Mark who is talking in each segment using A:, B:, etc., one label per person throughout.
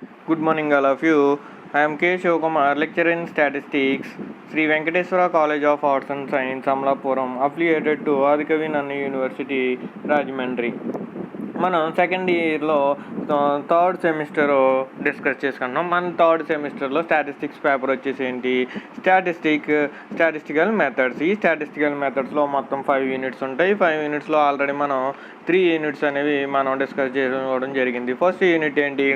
A: Good morning, all of you. I am K. Shivakumar, lecturer in statistics, Sri Venkateswara College of Arts and Science, Amlapuram, affiliated to Adikavi Nanni University, Rajahmundry. మనం second ఇయర్లో third semester discuss చేసుకున్నాం. మన third సెమిస్టర్లో statistics paper వచ్చేసి ఏంటి, statistical methods. ఈ statistical మెథడ్స్లో మొత్తం 5 units ఉంటాయి. 5 యూనిట్స్లో ఆల్రెడీ మనం 3 యూనిట్స్ అనేవి మనం డిస్కస్ చేసుకోవడం జరిగింది. ఫస్ట్ యూనిట్ ఏంటి,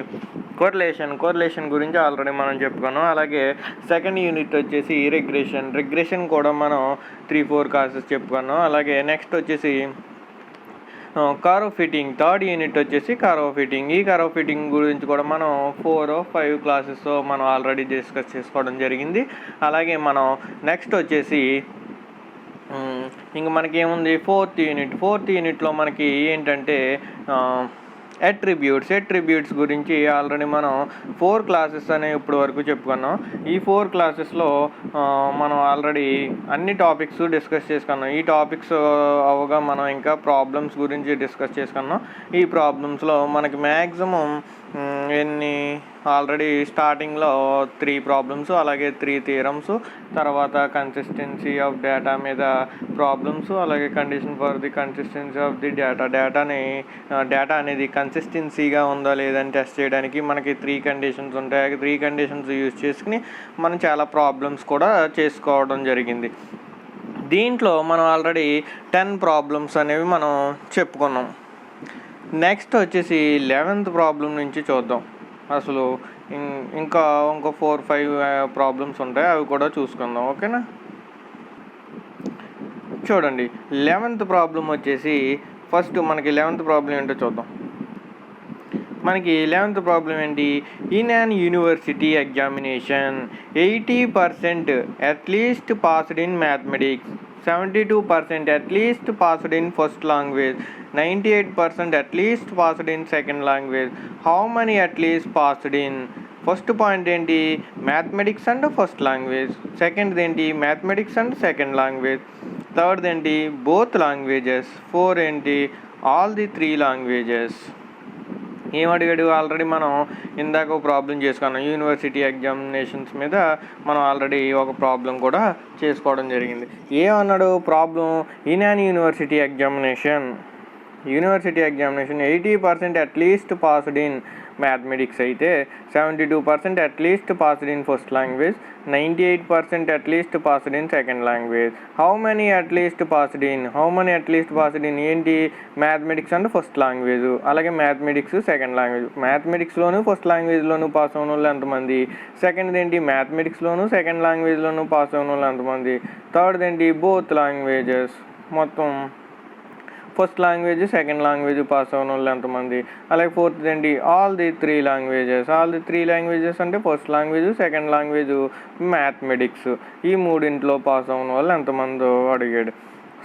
A: కోరిలేషన్ గురించి ఆల్రెడీ మనం చెప్పుకున్నాం. అలాగే సెకండ్ యూనిట్ వచ్చేసి రిగ్రెషన్ కూడా మనం 3-4 క్లాసెస్ చెప్పుకున్నాం. అలాగే నెక్స్ట్ వచ్చేసి కర్వ్ ఫిట్టింగ్, థర్డ్ యూనిట్ వచ్చేసి కర్వ్ ఫిట్టింగ్. ఈ కర్వ్ ఫిట్టింగ్ గురించి కూడా మనం 4-5 క్లాసెస్ మనం ఆల్రెడీ డిస్కస్ చేసుకోవడం జరిగింది. అలాగే మనం నెక్స్ట్ వచ్చేసి ఇంక మనకి ఏముంది, ఫోర్త్ యూనిట్లో మనకి ఏంటంటే అట్రిబ్యూట్స్ గురించి ఆల్రెడీ మనం 4 క్లాసెస్ అనేవి ఇప్పటి వరకు చెప్పుకున్నాం. ఈ 4 క్లాసెస్లో మనం ఆల్రెడీ అన్ని టాపిక్స్ డిస్కస్ చేసుకున్నాం. ఈ టాపిక్స్ అవగా మనం ఇంకా ప్రాబ్లమ్స్ గురించి డిస్కస్ చేసుకున్నాం. ఈ ప్రాబ్లమ్స్లో మనకి మ్యాక్సిమం ఆల్రెడీ స్టార్టింగ్లో 3 ప్రాబ్లమ్స్, అలాగే 3 థియరమ్స్, తర్వాత కన్సిస్టెన్సీ ఆఫ్ డేటా మీద ప్రాబ్లమ్స్, అలాగే condition for the consistency of the data అనేది కన్సిస్టెన్సీగా ఉందా లేదని టెస్ట్ చేయడానికి మనకి 3 కండిషన్స్ ఉంటాయి. 3 కండిషన్స్ యూజ్ చేసుకుని మనం చాలా ప్రాబ్లమ్స్ కూడా చేసుకోవడం జరిగింది. దీంట్లో మనం ఆల్రెడీ 10 ప్రాబ్లమ్స్ అనేవి మనం చెప్పుకున్నాం. నెక్స్ట్ వచ్చేసి 11th ప్రాబ్లం నుంచి చూద్దాం. అసలు ఇంకా 4-5 ప్రాబ్లమ్స్ ఉంటాయి, అవి కూడా చూసుకుందాం. ఓకేనా, చూడండి. 11th ప్రాబ్లం వచ్చేసి ఫస్ట్ మనకి 11th ప్రాబ్లం ఏంటో చూద్దాం. మనకి 11th ప్రాబ్లం ఏంటి, in an university examination 80% at least passed in mathematics, 72% at least passed in first language, 98% at least passed in second language. How many at least passed in? First point ఏంటి, mathematics and first language. Second ఏంటి, mathematics and second language. Third ఏంటి, both languages. 4 ఏంటి, all the 3 languages. ఏమడిగాడు, already మనం ఇందాక ఒక problem చేసుకున్నాం. University examinations మీద మనం ఆల్రెడీ ఒక ప్రాబ్లం కూడా చేసుకోవడం జరిగింది. ఏమన్నాడు problem, in an university examination 80% at least passed in mathematics అయితే, 72% at least passed in first language, 98% at least passed in second language. How many at least passed in ఏంటి, మ్యాథమెటిక్స్ అండ్ ఫస్ట్ లాంగ్వేజ్, అలాగే మ్యాథమెటిక్స్ సెకండ్ లాంగ్వేజ్. మ్యాథమెటిక్స్లోను first లాంగ్వేజ్లోను pass అయిన వాళ్ళు ఎంతమంది, second ఏంటి, మ్యాథమెటిక్స్లోను second లాంగ్వేజ్లోను pass అయిన వాళ్ళు ఎంతమంది, థర్డ్ ఏంటి, బోత్ లాంగ్వేజెస్, మొత్తం first language second language pass అయిన వాళ్ళు ఎంతమంది, అలాగే ఫోర్త్ ఏంటి, ఆల్ ది 3 లాంగ్వేజెస్ అంటే first language, second language, mathematics, ఈ మూడింట్లో పాస్ అయిన వాళ్ళు ఎంతమందో అడిగాడు.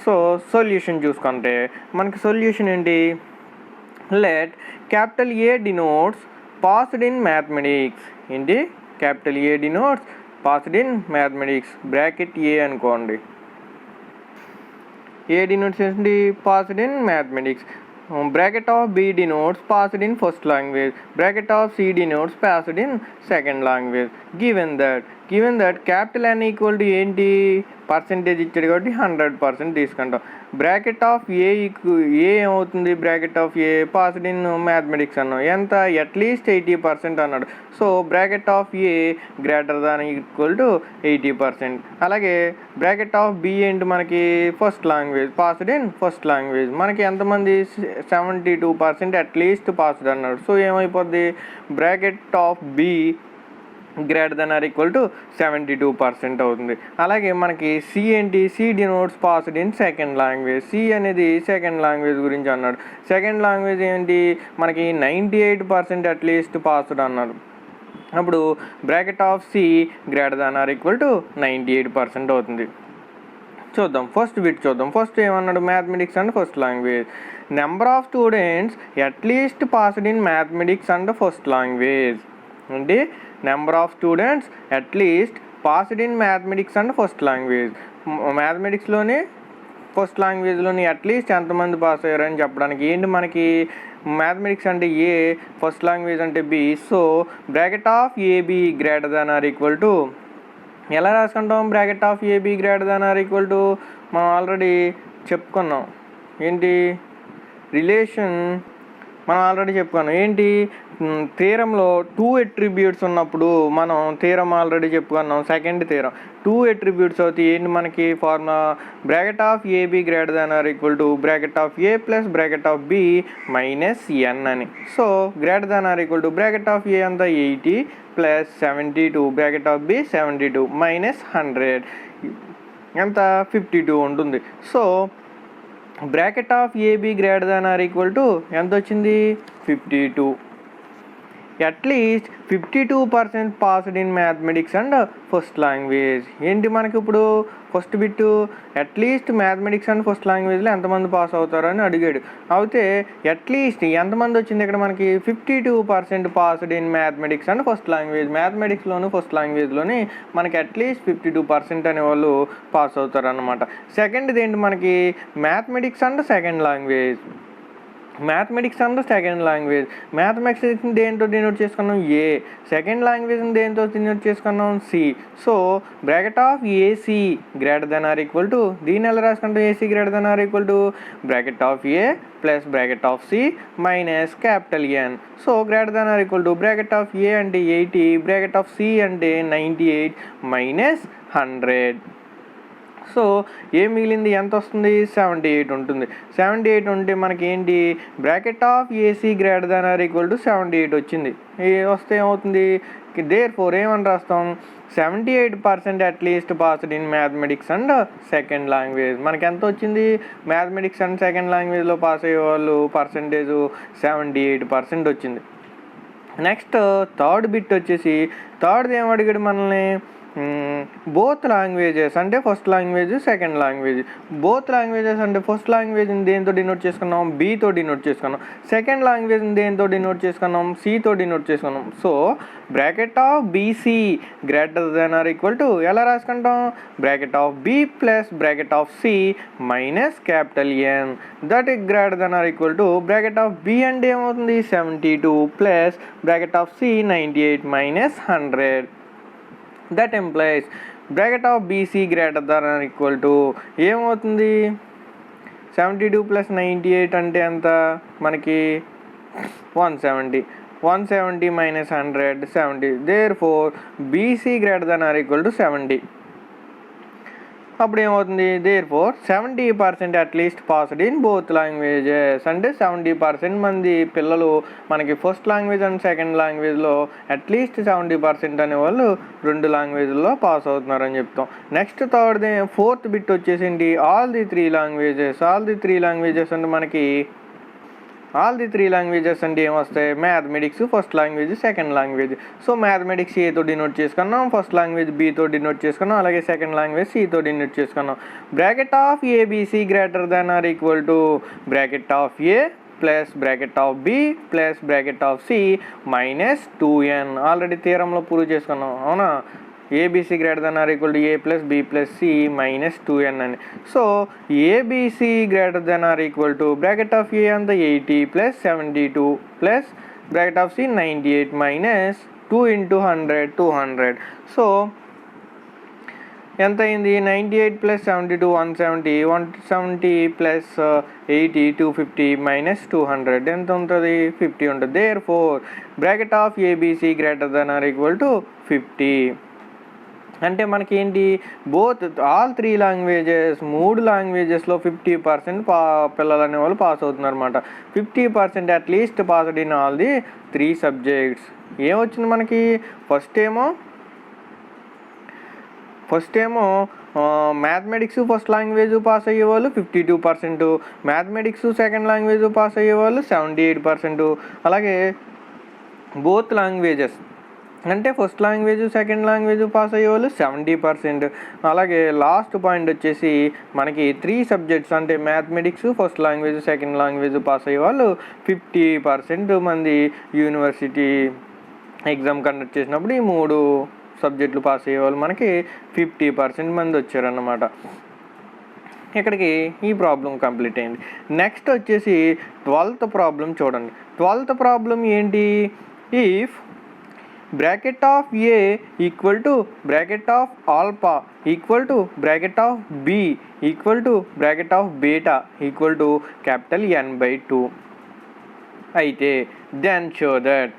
A: సో సొల్యూషన్ చూసుకుంటే మనకి సొల్యూషన్ ఏంటి, let capital A denotes passed in mathematics. ఏంటి, capital A denotes passed in mathematics, bracket A అనుకోండి. A denotes passed in mathematics. Bracket of B denotes passed in first language. Bracket of C denotes passed in second language. Given that capital N equal to ఏంటి, percentage ఇచ్చాడు కాబట్టి 100% తీసుకుంటాం. Bracket of A ఏమవుతుంది, bracket of A passed in mathematics అన్నాం, ఎంత, at least 80% అన్నాడు. So bracket of A greater than equal to 80%. అలాగే bracket of B ఏంటి, మనకి first language, passed in first language, మనకి ఎంతమంది, 72% అట్లీస్ట్ పాస్డ్ అన్నాడు. సో ఏమైపోద్ది, bracket of B greater than or equal to 72% అవుతుంది. అలాగే మనకి సి ఏంటి, C denotes passed in second language. C అనేది సెకండ్ లాంగ్వేజ్ గురించి అన్నాడు. సెకండ్ లాంగ్వేజ్ ఏంటి, మనకి 98% అట్లీస్ట్ పాస్డ్ అన్నారు. అప్పుడు bracket of C greater than or equal to 98% అవుతుంది. చూద్దాం ఫస్ట్ బిట్ చూద్దాం. ఫస్ట్ ఏమన్నాడు, mathematics and first language. Number of students at least passed in mathematics and first language అంటే number of students at least passed in mathematics and first language. మ్యాథమెటిక్స్లోని first లాంగ్వేజ్లోని at least ఎంతమంది pass అయ్యారని చెప్పడానికి ఏంటి, మనకి మ్యాథమెటిక్స్ అంటే ఏ, ఫస్ట్ లాంగ్వేజ్ అంటే B. So bracket of AB greater than or equal to, ఎలా రాసుకుంటాం bracket of AB greater than or equal to, మనం ఆల్రెడీ చెప్పుకున్నాం ఏంటి రిలేషన్, మనం ఆల్రెడీ చెప్పుకున్నాం ఏంటి థీరంలో 2 అట్రిబ్యూట్స్ ఉన్నప్పుడు మనం థీరం ఆల్రెడీ చెప్పుకున్నాం. సెకండ్ థీరం 2 అట్రిబ్యూట్స్ అవుతాయి ఏంటి మనకి formula bracket of AB greater than or equal to bracket of A plus bracket of B minus N అని. So greater than or equal to bracket of A అంతా 80 plus 72 bracket of B 72 minus 100 ఎంత 52 ఉంటుంది. So bracket of AB greater than or equal to ఎంత వచ్చింది 52. At least 52% passed in mathematics and first language. ఏంటి మనకి ఇప్పుడు first bit at least mathematics and first లాంగ్వేజ్లో ఎంతమంది పాస్ అవుతారని అడిగాడు. అయితే అట్లీస్ట్ ఎంతమంది వచ్చింది ఇక్కడ మనకి 52% passed in mathematics and first language. మ్యాథమెటిక్స్లోను ఫస్ట్ లాంగ్వేజ్లోని మనకి అట్లీస్ట్ 52% అనే వాళ్ళు పాస్ అవుతారు అన్నమాట. సెకండ్ది ఏంటి మనకి mathematics and second language. Mathematics and second language, మ్యాథమెటిక్స్ని దేంతో డినోట్ చేసుకున్నాం ఏ, సెకండ్ లాంగ్వేజ్ని దేంతో డినోట్ చేసుకున్నాం C. So bracket of AC greater than or equal to, దీన్ని ఎలా రాసుకుంటాం AC greater than or equal to bracket of A plus bracket of C minus capital N. So greater than or equal to bracket of A అంటే 80 bracket of C అంటే 98 minus 100. So ఏం మిగిలింది ఎంత వస్తుంది 78 ఉంటుంది. 78 ఉంటే మనకి ఏంటి bracket of AC greater than or equal to 78 వచ్చింది. వస్తే ఏమవుతుంది దేర్ ఫోర్ ఏమని రాస్తాం 78% at least passed in mathematics and second language. మనకి ఎంత వచ్చింది మ్యాథమెటిక్స్ అండ్ సెకండ్ లాంగ్వేజ్లో పాస్ అయ్యే వాళ్ళు పర్సంటేజ్ 78% వచ్చింది. నెక్స్ట్ థర్డ్ బిట్ వచ్చేసి థర్డ్ది ఏం అడిగాడు మనల్ని బోత్ లాంగ్వేజెస్ అంటే first language second language. Both languages అంటే ఫస్ట్ లాంగ్వేజ్ని దేంతో డినోట్ చేసుకున్నాం బీతో డినోట్ చేసుకున్నాం, సెకండ్ లాంగ్వేజ్ని దేంతో డినోట్ చేసుకున్నాం సితో డినోట్ చేసుకున్నాం. So bracket of BC greater than or equal to ఎలా రాసుకుంటాం bracket of B plus bracket of C minus capital N that is greater than or equal to bracket of B అంటే ఏమవుతుంది 72 plus bracket of C 98 minus 100. That implies bracket of BC greater than or equal to ఏమవుతుంది 72 plus 98 అంటే ఎంత మనకి 170 minus 100 70. There four BC greater than or equal to 70. అప్పుడు ఏమవుతుంది therefore 70% at least passed in both languages. అంటే 70% మంది పిల్లలు మనకి ఫస్ట్ లాంగ్వేజ్ అండ్ సెకండ్ లాంగ్వేజ్లో అట్లీస్ట్ 70% అనేవాళ్ళు రెండు లాంగ్వేజ్లో పాస్ అవుతున్నారని చెప్తాం. నెక్స్ట్ ఫోర్త్ బిట్ వచ్చేసింది ఆల్ ది త్రీ లాంగ్వేజెస్ అంటే మనకి ఆల్ ది త్రీ లాంగ్వేజెస్ అంటే ఏమొస్తాయి mathematics first language second language. So mathematics ఏతో డినోట్ చేసుకున్నాం, ఫస్ట్ లాంగ్వేజ్ బీతో డినోట్ చేసుకున్నాం, అలాగే సెకండ్ లాంగ్వేజ్ సితో డినోట్ చేసుకున్నాం. Bracket of ABC greater than or equal to bracket of A plus bracket of B plus bracket of C minus 2n already థీరంలో prove చేసుకున్నాం అవునా. ABC greater than or equal to A plus B plus C minus 2n అని. So ABC greater than or equal to bracket of A అంతా 80 plus 72 plus bracket of C 98 minus 2 into 100 200. సో ఎంత అయింది 98 plus 72 170 plus 80 250 minus 200 ఎంత ఉంటుంది 50 ఉంటుంది. Therefore bracket of ABC greater than or equal to 50. అంటే మనకి ఏంటి బోత్ ఆల్ త్రీ లాంగ్వేజెస్ మూడు లాంగ్వేజెస్లో 50% పిల్లలు అనేవాళ్ళు పాస్ అవుతున్నారు అనమాట. 50% at least passed in all the 3 subjects. ఏమొచ్చింది మనకి ఫస్ట్ ఏమో మ్యాథమెటిక్స్ ఫస్ట్ లాంగ్వేజ్ పాస్ అయ్యేవాళ్ళు 52%, మ్యాథమెటిక్స్ సెకండ్ లాంగ్వేజ్ పాస్ అయ్యేవాళ్ళు 78%, అలాగే బోత్ లాంగ్వేజెస్ అంటే first language second language pass అయ్యేవాళ్ళు 70%. అలాగే లాస్ట్ పాయింట్ వచ్చేసి మనకి 3 సబ్జెక్ట్స్ అంటే mathematics first language second language pass అయ్యేవాళ్ళు 50% మంది యూనివర్సిటీ ఎగ్జామ్ కండక్ట్ చేసినప్పుడు ఈ 3 సబ్జెక్టులు పాస్ అయ్యేవాళ్ళు మనకి 50% మంది వచ్చారన్నమాట. ఇక్కడికి ఈ ప్రాబ్లం కంప్లీట్ అయింది. నెక్స్ట్ వచ్చేసి 12th ప్రాబ్లం చూడండి. 12th ప్రాబ్లం ఏంటి? If bracket of A equal to bracket of alpha equal to bracket of B equal to bracket of beta equal to capital n/2 అయితే then show that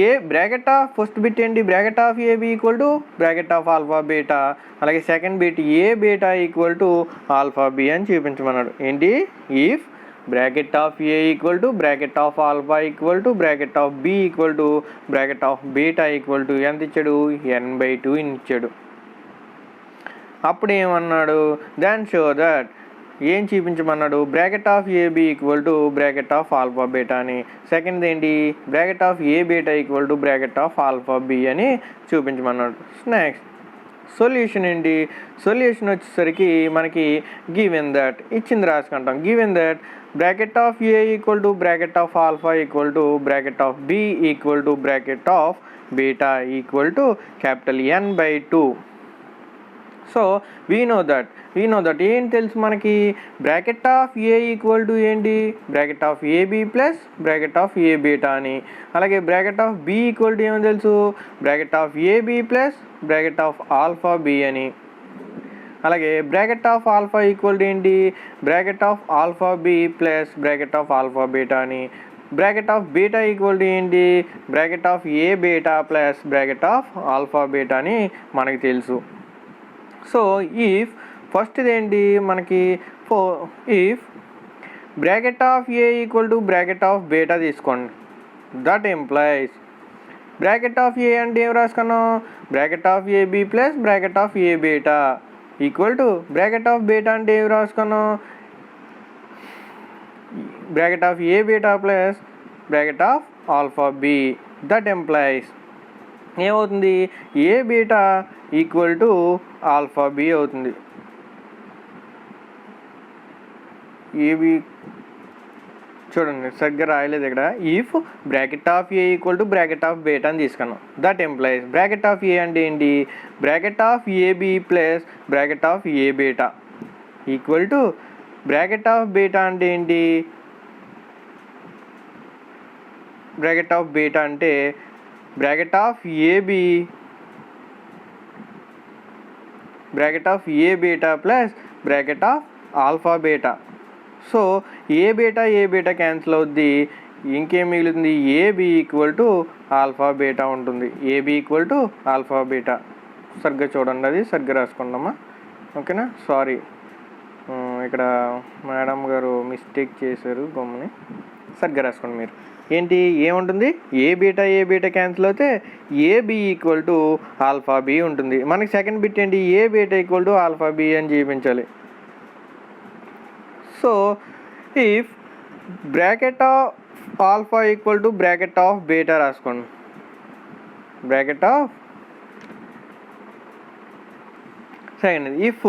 A: A bracket of first bit ఏంటి? Bracket of AB equal to bracket of alpha beta, అలాగే second bit A beta equal to alpha B అని చూపించమన్నాడు. ఏంటి? If bracket of A equal to bracket of alpha equal to bracket of B equal to bracket of beta equal to ఎంత ఇచ్చాడు? n/2 ఇచ్చాడు. అప్పుడు ఏమన్నాడు? Then show that ఏం చూపించమన్నాడు? Bracket of AB equal to bracket of alpha beta అని. Second ఏంటి? Bracket of A beta equal to bracket of alpha B అని చూపించమన్నాడు. నెక్స్ట్ సొల్యూషన్ ఏంటి? సొల్యూషన్ వచ్చేసరికి మనకి గివెన్ దట్ ఇచ్చింది రాసుకుంటాం. Given that bracket of A equal to bracket of alpha equal to bracket of B equal to bracket of beta equal to capital n/2. So we know that ఏం తెలుసు మనకి? Bracket of A equal to ఏంటి? Bracket of AB plus bracket of A beta అని. అలాగే bracket of B equal to ఏమో తెలుసు? Bracket of AB plus bracket of alpha B అని. అలాగే bracket of alpha equal to ఏంటి? Bracket of alpha B plus bracket of alpha beta అని. Bracket of beta equal to ఏంటి? Bracket of A beta plus bracket of alpha beta అని మనకి తెలుసు. So if first ఏంటి మనకి? If bracket of A equal to bracket of beta తీసుకోండి. That implies bracket of A అంటే ఏం రాసుకున్నాం? Bracket of AB plus bracket of A beta equal to bracket of beta అంటే ఏం రాసుకున్నాం? Bracket of A beta plus bracket of alpha B. That implies ఏమవుతుంది? A beta equal to alpha B అవుతుంది. AB చూడండి సరిగ్గా రాయలేదు ఇక్కడ. If bracket of A equal to bracket of beta అని తీసుకున్నాం. That implies bracket of A అంటే ఏంటి? Bracket of AB plus bracket of A beta equal to bracket of beta అంటే ఏంటి? బ్రాకెట్ ఆఫ్ బీటా అంటే bracket of AB bracket of A beta plus bracket of alpha beta. So A beta cancel అవుద్ది. ఇంకేం మిగులుతుంది? AB equal to alpha beta ఉంటుంది. AB equal to alpha beta. సరిగ్గా చూడండి, అది సరిగ్గా రాసుకుందామా? ఓకేనా? సారీ, ఇక్కడ మేడం గారు మిస్టేక్ చేశారు. గమ్ముని సరిగ్గా రాసుకోండి మీరు. ఏంటి ఏముంటుంది? ఏ బీటా క్యాన్సిల్ అవుతే AB equal to alpha B ఉంటుంది. మనకి సెకండ్ బిట్ ఏంటి? A beta equal to alpha B అని చూపించాలి. So if bracket of alpha equal to bracket of beta రాసుకోండి. Bracket of second if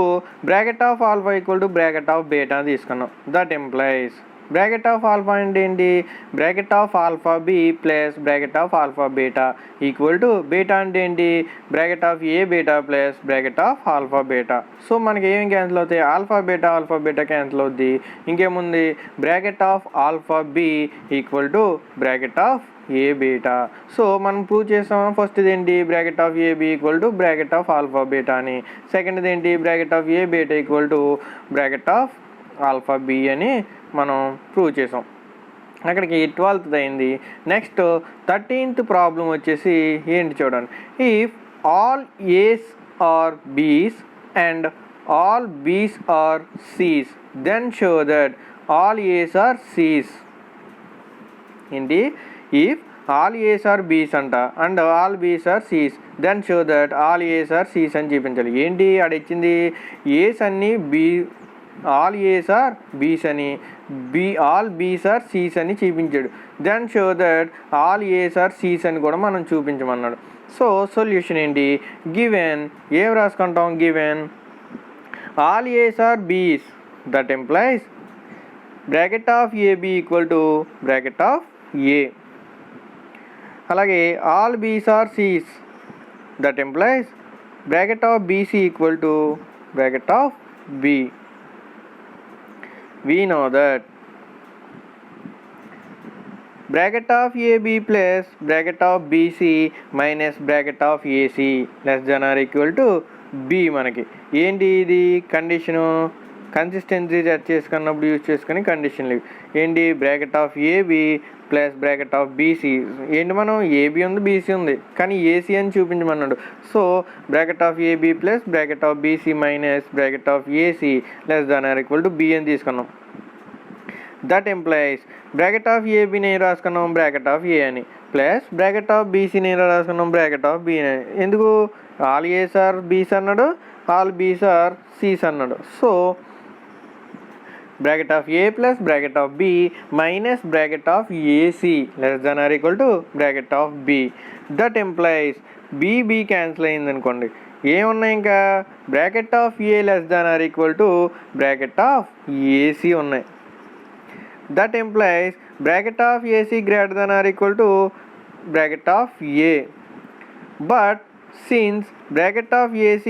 A: bracket of alpha equal to bracket of beta తీసుకున్నాం. That implies bracket of alpha అంటే ఏంటి? Bracket of alpha B plus bracket of alpha beta equal to beta అంటే ఏంటి? Bracket of A beta plus bracket of alpha beta. So మనకి ఏమి cancel అవుతాయి? Alpha beta cancel అవుద్ది. ఇంకేముంది? Bracket of alpha B equal to bracket of A beta. So మనం prove చేస్తాం. First ఏంటి? Bracket of AB equal to bracket of alpha beta అని. Second ఏంటి? Bracket of A beta equal to bracket of alpha B అని మనం prove చేసాం. అక్కడికి 12th అయింది. నెక్స్ట్ 13th ప్రాబ్లం వచ్చేసి ఏంటి చూడండి. If all ace are Bs and all బీస్ are Cs then show that all ace are Cs. ఏంటి? If all ace are Bs అంట అండ్ ఆల్ బీస్ are Cs then show that all ace are Cs అని చూపించాలి. ఏంటి ఆడ ఇచ్చింది? ఏస్ అన్ని బీ, ఆల్ ఏస్ ఆర్ బీస్ అని, ఆల్ బీస్ ఆర్ సీస్ అని చూపించాడు. Then show that all ace are Cs అని కూడా మనం చూపించమన్నాడు. సో సొల్యూషన్ ఏంటి? గివెన్ ఏం రాసుకుంటాం? Given all ace are Bs that implies bracket of AB equal to bracket of A. అలాగే ఆల్ బీస్ are Cs that implies bracket of BC equal to bracket of B. we know that bracket of AB plus bracket of BC minus bracket of AC less than or equal to B. మనకి ఏంటి ఇది condition, consistency set చేసుకున్నప్పుడు use చేసుకుని కండిషన్లు ఏంటి, bracket of AB plus bracket of BC. ఏంటి మనం AB ఉంది బీసీ ఉంది కానీ ఏసీ అని చూపించమన్నాడు. So bracket of AB plus bracket of BC minus bracket of AC less than or equal to B అని తీసుకున్నాం. దట్ ఎంప్లాయిస్ బ్రాకెట్ ఆఫ్ ఏబిని ఏం రాసుకున్నాం, బ్రాకెట్ ఆఫ్ ఏ అని, ప్లస్ బ్రాకెట్ ఆఫ్ బీసీని ఏం రాసుకున్నాం, బ్రాకెట్ ఆఫ్ బి అని. ఎందుకు, ఆల్ ఏస్ ఆర్ బీస్ అన్నాడు, ఆల్ బీస్ ఆర్ సీస్ అన్నాడు. So bracket of A plus bracket of B minus bracket of AC less than or equal to bracket of B. That implies B cancel అయింది అనుకోండి, ఏమున్నాయి ఇంకా bracket of A less than or equal to bracket of AC ఉన్నాయి. That implies bracket of AC greater than or equal to bracket of A. But since bracket of AC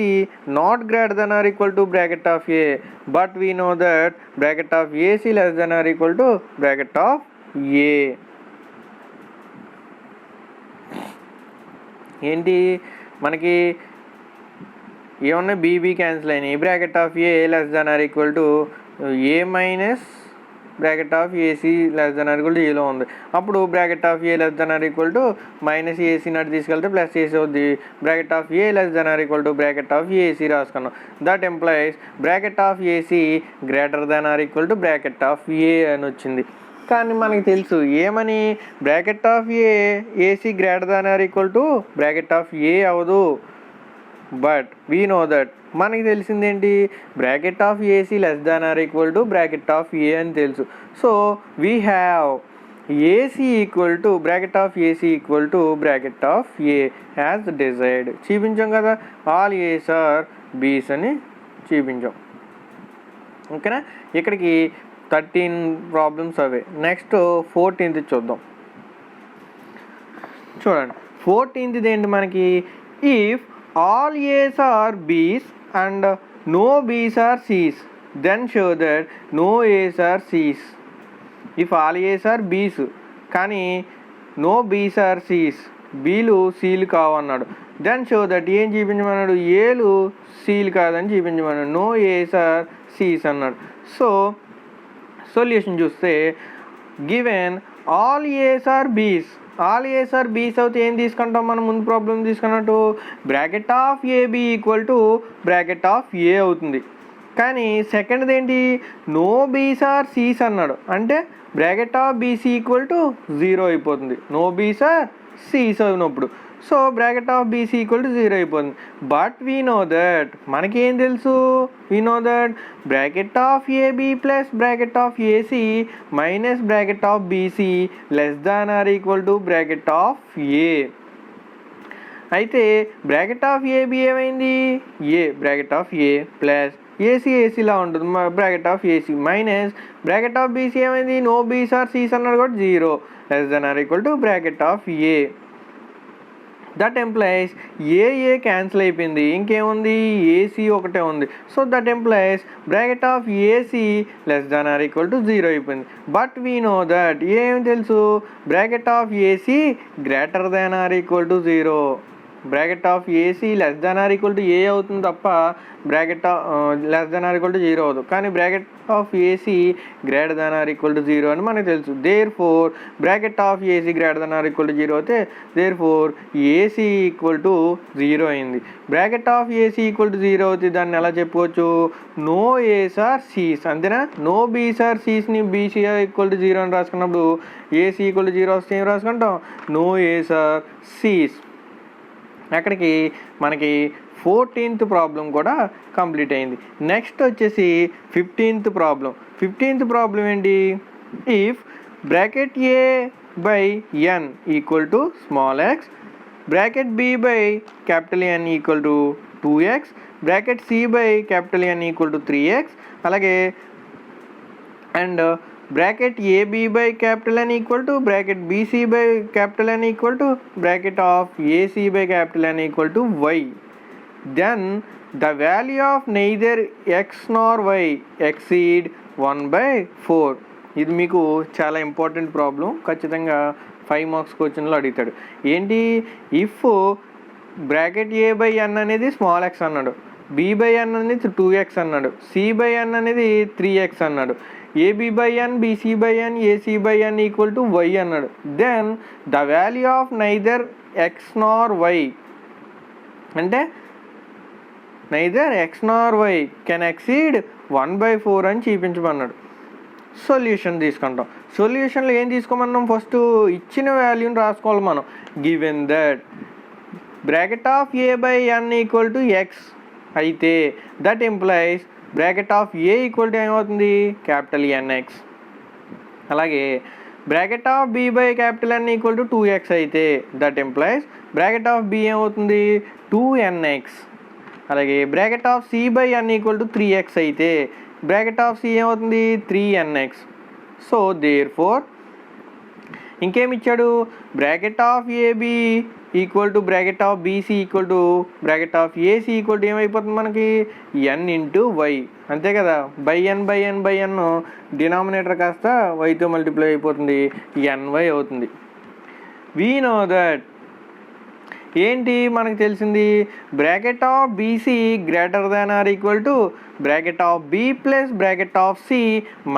A: not greater than or equal to bracket of A, but we know that bracket of AC less than or equal to bracket of A. ఏంటి మనకి ఏమన్నా BB cancel అయినాయి, bracket of A less than or equal to A minus bracket of AC less than or equal to ఏలో ఉంది. అప్పుడు bracket of A less than or equal to minus AC నాటి తీసుకెళ్తే plus AC అవుద్ది. Bracket of A less than or equal to bracket of AC రాసుకున్నాం. That implies bracket of AC greater than or equal to bracket of A అని వచ్చింది. కానీ మనకి తెలుసు ఏమని, bracket of AC greater than or equal to bracket of A అవ్వదు. But we know that మనకి తెలిసిందేంటి, bracket of AC less than or equal to bracket of A అని తెలుసు. So we have AC equal to bracket of AC equal to bracket of A as desired. చూపించాం కదా, all ace are బీస్ అని చూపించాం. ఓకేనా, ఇక్కడికి 13 ప్రాబ్లమ్స్ అవే. Next 14th చూద్దాం. చూడండి 14th ఏంటి మనకి, if all A's are B's and no B's are C's, then show that no A's are C's. If all A's are B's కానీ no B's are C's, B'లు C'లు కావన్నాడు, then show that ఏం చూపించమన్నాడు, ఏలు C'లు కాదని చూపించమన్నాడు, no A's are C's అన్నాడు. So solution చూస్తే given all A's are B's, all ace are B's అవుతే ఏం తీసుకుంటాం మనం, ముందు ప్రాబ్లం తీసుకున్నట్టు bracket of AB equal to bracket of A అవుతుంది. కానీ సెకండ్ది ఏంటి, నో బీస్ ఆర్ సీస్ అన్నాడు, అంటే bracket of BC equal to 0 అయిపోతుంది, నో బీస్ ఆర్ సీస్ అయినప్పుడు. So bracket of BC equal to 0 అయిపోతుంది. బట్ వీ నో దట్ మనకేం తెలుసు, we know that bracket of AB plus bracket of AC minus bracket of BC less than or equal to bracket of A. అయితే bracket of AB ఏమైంది, A bracket of A plus AC ఏసీలా ఉంటుంది bracket of AC minus bracket of BC ఏమైంది, no బీస్ are C's అన్నాడు కూడా 0 less than or equal to bracket of A. That implies A cancel అయిపోయింది, ఇంకేముంది AC ఒకటే ఉంది. So that implies bracket of AC less than or equal to 0 అయిపోయింది. But we know that ఏం తెలుసు, bracket of AC greater than or equal to 0. Bracket of AC less than or equal to A అవుతుంది తప్ప bracket less than or equal to 0 అవుతుంది. కానీ bracket of AC greater than or equal to 0 అని మనకు తెలుసు. Therefore bracket of AC greater than or equal to 0 అయితే therefore AC equal to 0 అయింది. Bracket of AC equal to 0 అవుతుంది, దాన్ని ఎలా చెప్పుకోవచ్చు, నో ఏస్ ఆర్ సీస్ అంతేనా. నో బీస్ ఆర్ సీస్ని బీసీ ఈక్వల్ టు 0 అని రాసుకున్నప్పుడు ఏసీ ఈక్వల్ టు 0 వస్తే ఏం రాసుకుంటాం, నో ఏస్ ఆర్ సీస్. అక్కడికి మనకి 14th ప్రాబ్లం కూడా కంప్లీట్ అయింది. నెక్స్ట్ వచ్చేసి 15th ప్రాబ్లం. 15th ప్రాబ్లం ఏంటి, if bracket A by N equal to small x, bracket B by capital N equal to 2x, bracket C by capital N equal to 3x, అలాగే and bracket AB by capital N equal to bracket BC by capital N equal to bracket of AC by capital N equal to y. Then the value of neither x nor y exceed 1/4. ఇది మీకు చాలా important problem, ఖచ్చితంగా 5 marks క్వశ్చన్లో అడుగుతాడు. ఏంటి, if bracket a/n అనేది small X అన్నాడు, b/n అనేది 2x అన్నాడు, c/n అనేది 3x అన్నాడు, ab/n bc/n ac/n equal to y అన్నాడు. Then the value of neither x nor y, అంటే neither x nor y can exceed 1/4 అని చూపించమన్నాడు. సొల్యూషన్ తీసుకుంటాం. సొల్యూషన్లో ఏం తీసుకోమన్నాం, ఫస్ట్ ఇచ్చిన వాల్యూని రాసుకోవాలి మనం. Given that bracket of a/n equal to x అయితే that implies bracket of a equal to ఏమవుతుంది, క్యాపిటల్ NX. అలాగే bracket of b/N equal to 2x అయితే that implies bracket of b ఏమవుతుంది, 2NX. అలాగే bracket of c/n equal to 3x అయితే bracket of c ఏమవుతుంది, 3NX. So there four ఇంకేమి ఇచ్చాడు, bracket of AB equal to bracket of BC equal to bracket of AC equal to ఏమైపోతుంది మనకి, n into y. అంతే కదా, n denominator కాస్త వైతో multiply అయిపోతుంది, ny అవుతుంది. వీ నో దట్ ఏంటి మనకు తెలిసింది, bracket of BC greater than or equal to bracket of B plus bracket of C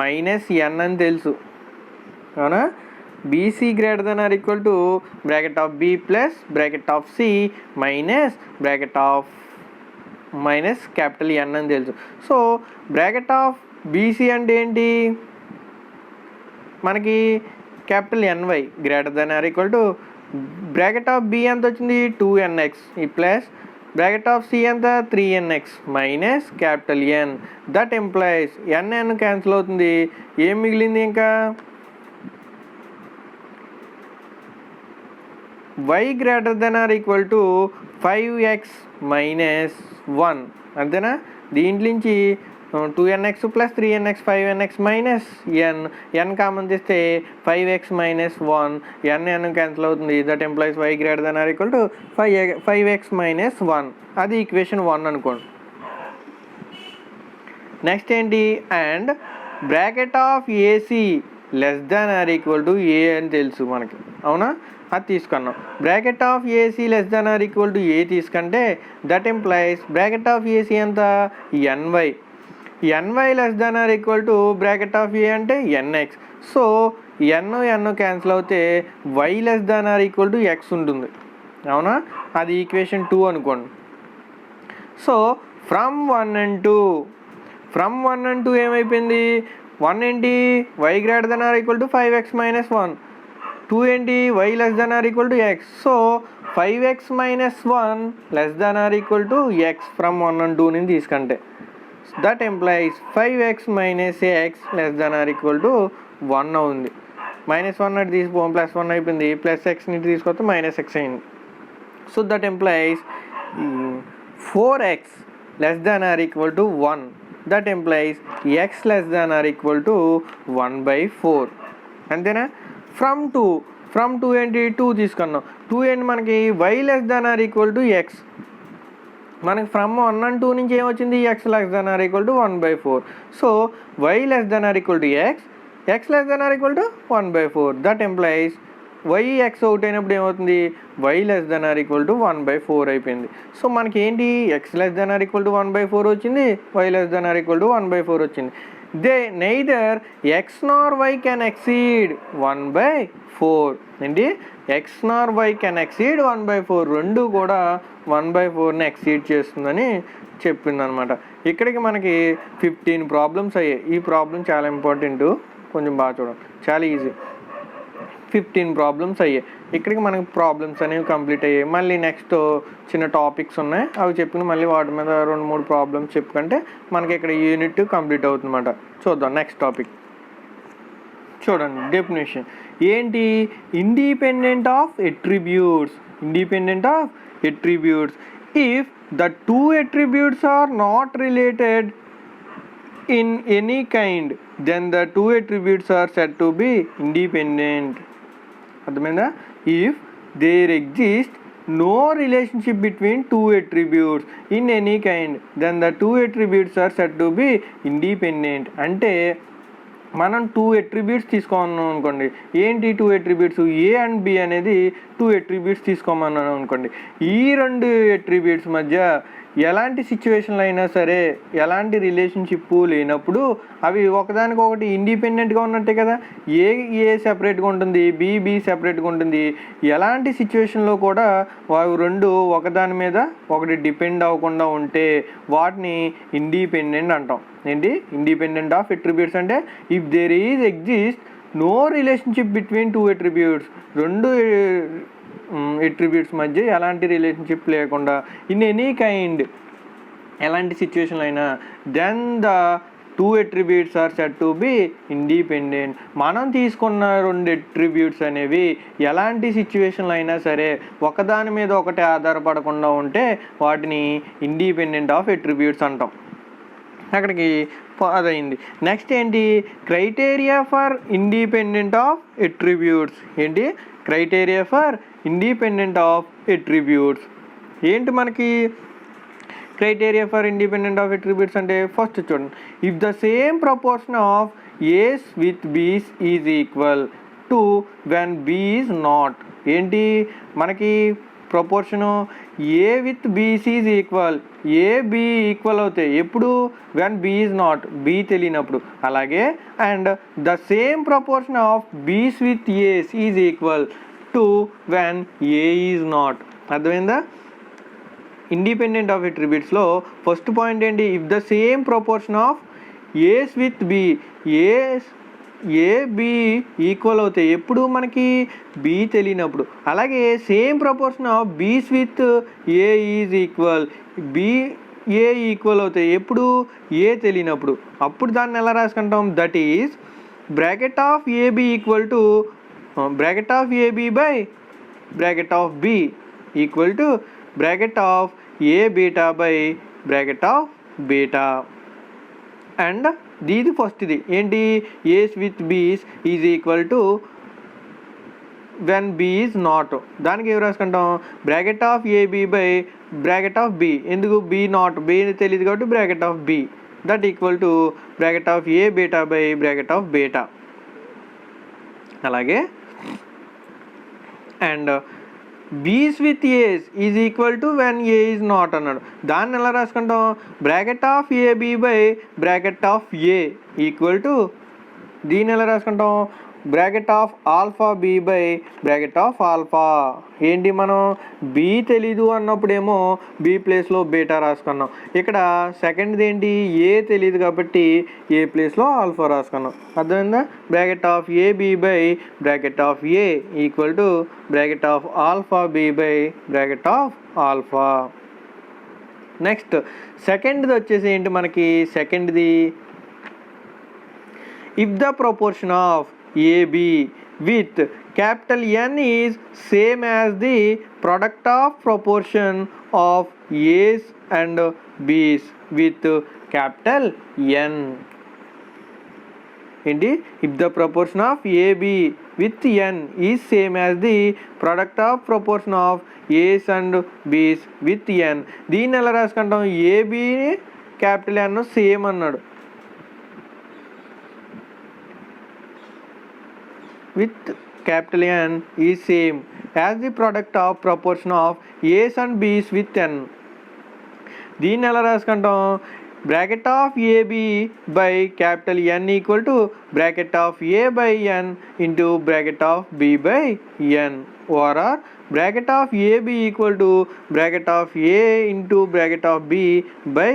A: minus n అని తెలుసు, అవునా. BC greater than or equal to bracket of B plus bracket of C minus bracket of minus capital N అని తెలుసు. So bracket of BC అంటే ఏంటి మనకి, capital NY greater than or equal to bracket of B ఎంత వచ్చింది, 2NX ఈ plus bracket of C ఎంత 3NX minus capital N. That implies n cancel అవుతుంది, ఏం మిగిలింది ఇంకా, y greater than or equal to 5x minus 1. అంతేనా, దీంట్లోంచి 2NX plus 3NX 5NX minus n common చేస్తే 5x మైనస్ 1, n క్యాన్సిల్ అవుతుంది. That implies y greater than or equal to 5x minus 1. అది equation 1 అనుకోండి. నెక్స్ట్ ఏంటి, and bracket of AC less than or equal to a అని తెలుసు మనకి, అవునా. అది తీసుకున్నాం. Bracket of AC less than or equal to a తీసుకుంటే that implies bracket of AC ఎంత, ny less than or equal to bracket of a అంటే NX. So n cancel అవుతే y less than or equal to x ఉంటుంది, అవునా. అది equation 2 అనుకోండి. So from 1 and 2 ఏమైపోయింది, 1 ఏంటి, y greater than or equal to 5x minus 1, 2 ఏంటి, y less than or equal to x. So 5x minus 1 less than or equal to x from 1 and 2 ని తీసుకుంటే that implies 5x minus x less than or equal to 1 అవుతుంది. -1 అటు తీసిపోం, +1 అయిపోయింది, plus x ని తీసుకొస్తే -x అయింది. So that employees 4x less than or equal to 1. That employees x less than or equal to 1/4. అంతేనా. From 2 ఏంటి, 2 తీసుకున్నాం. 2 ఏంటి మనకి, y less than or equal to x. మనకి ఫ్రమ్ 1 and 2 నుంచి ఏమొచ్చింది, x less than or equal to 1/4. So y less than or equal to x less than or equal to 1/4. That implies y x out అయినప్పుడు ఏమవుతుంది, y less than or equal to 1/4 అయిపోయింది. So మనకి ఏంటి, x less than or equal to 1/4 వచ్చింది, y less than or equal to 1/4 వచ్చింది. They neither x Nar y can exceed 1/4. ఏంటి, x Nar y can exceed 1/4, రెండు కూడా 1/4ని exceed చేస్తుందని చెప్పిందనమాట. ఇక్కడికి మనకి 15 ప్రాబ్లమ్స్ అయ్యాయి. ఈ ప్రాబ్లం చాలా ఇంపార్టెంట్, కొంచెం బాగా చూడండి, చాలా ఈజీ. 15 ప్రాబ్లమ్స్ అయ్యాయి. ఇక్కడికి మనకి ప్రాబ్లమ్స్ అనేవి కంప్లీట్ అయ్యాయి. మళ్ళీ నెక్స్ట్ చిన్న టాపిక్స్ ఉన్నాయి, అవి చెప్పిన మళ్ళీ వాటి మీద 2-3 ప్రాబ్లమ్స్ చెప్పుకుంటే మనకి ఇక్కడ యూనిట్ కంప్లీట్ అవుతుందన్నమాట. చూద్దాం నెక్స్ట్ టాపిక్. చూడండి డెఫినేషన్ ఏంటి, independent of attributes. Independent of attributes if the 2 attributes are not related in any kind then the 2 attributes are said to be independent. అర్థమైందా, if there exist no relationship between two attributes in any kind, then the two attributes are said to be independent. అంటే మనం 2 attributes తీసుకోమన్నాం అనుకోండి. ఏంటి 2 attributes? A and B అనేది 2 attributes తీసుకోమన్నాను అనుకోండి. ఈ 2 attributes మధ్య ఎలాంటి సిచ్యువేషన్లో అయినా సరే, ఎలాంటి రిలేషన్షిప్ లేనప్పుడు అవి ఒకదానికొకటి ఇండిపెండెంట్గా ఉన్నట్టే కదా. ఏ సెపరేట్గా ఉంటుంది, బి సెపరేట్గా ఉంటుంది. ఎలాంటి సిచ్యువేషన్లో కూడా అవి రెండు ఒకదాని మీద ఒకటి డిపెండ్ అవ్వకుండా ఉంటే వాటిని ఇండిపెండెంట్ అంటాం. ఏంటి? ఇండిపెండెంట్ ఆఫ్ అట్రిబ్యూట్స్ అంటే if there is exist no relationship between two attributes, రెండు అట్రిబ్యూట్స్ మధ్య ఎలాంటి రిలేషన్షిప్ లేకుండా, ఇన్ ఎనీ కైండ్, ఎలాంటి సిచ్యువేషన్లో అయినా, then the two attributes are said to be independent. మనం తీసుకున్న 2 అట్రిబ్యూట్స్ అనేవి ఎలాంటి సిచ్యువేషన్లో అయినా సరే ఒకదాని మీద ఒకటి ఆధారపడకుండా ఉంటే వాటిని ఇండిపెండెంట్ ఆఫ్ అట్రిబ్యూట్స్ అంటాం. అక్కడికి అదైంది. నెక్స్ట్ ఏంటి? Criteria for independent of attributes. ఏంటి? Criteria for independent of attributes ఏంటి మనకి? Criteria for independent of attributes అంటే ఫస్ట్ చూడండి, if the same proportion of ace with B's is equal to when B is not. ఏంటి మనకి proportion? A with B's is equal, A B equal అవుతాయి ఎప్పుడు? When B is not, B తెలియనప్పుడు. అలాగే and the same proportion of బీస్ with A's is equal to when A is not. అర్థమైందా? Independent of అట్రిబ్యూట్స్లో first point ఏంటి? If the same proportion of ace with B, A B equal అవుతాయి ఎప్పుడు? మనకి B తెలియనప్పుడు. అలాగే సేమ్ ప్రపోర్షన్ ఆఫ్ బీస్ with A is equal, B A equal అవుతాయి ఎప్పుడు? ఏ తెలియనప్పుడు. అప్పుడు దాన్ని ఎలా రాసుకుంటాం? That is bracket of AB equal to bracket of AB by bracket of B equal to bracket of A beta by bracket of beta. And దీది ఫస్ట్ది ఏంటి? A's with B's is equal to when B is not. దానికి ఏం రాసుకుంటాం? Bracket of AB by bracket of B. ఎందుకు? B not, B తెలియదు కాబట్టి bracket of B, that equal to bracket of A beta by bracket of beta. అలాగే and B's with A's is equal to when A is not అన్నాడు. దాన్ని ఎలా రాసుకుంటాం? Bracket of AB by bracket of A equal to, దీన్ని ఎలా రాసుకుంటాం? Bracket of alpha B by bracket of alpha. ఏంటి? మనం బి తెలీదు అన్నప్పుడేమో బి ప్లేస్లో బీటా రాసుకున్నాం. ఇక్కడ సెకండ్ది ఏంటి? ఏ తెలియదు కాబట్టి ఏ ప్లేస్లో ఆల్ఫా రాసుకున్నాం. అర్థమైందా? Bracket of A B by bracket of A equal to bracket of alpha B by bracket of alpha. Next సెకండ్ది వచ్చేసి ఏంటి మనకి? సెకండ్ది if the proportion of AB with capital N is same as the product of proportion of A's and B's with capital N. ఏంటి? If the proportion of AB with N is same as the product of proportion of A's and B's with N. దీన్ని ఎలా రాసుకుంటాం? AB capital N same అన్నాడు, with capital N is same as the product of proportion of A's and B's with N. దీన్ని ఎలా రాసుకుంటాం? Bracket of AB by capital N equal to bracket of A by N into bracket of B by N or bracket of AB equal to bracket of A into bracket of B by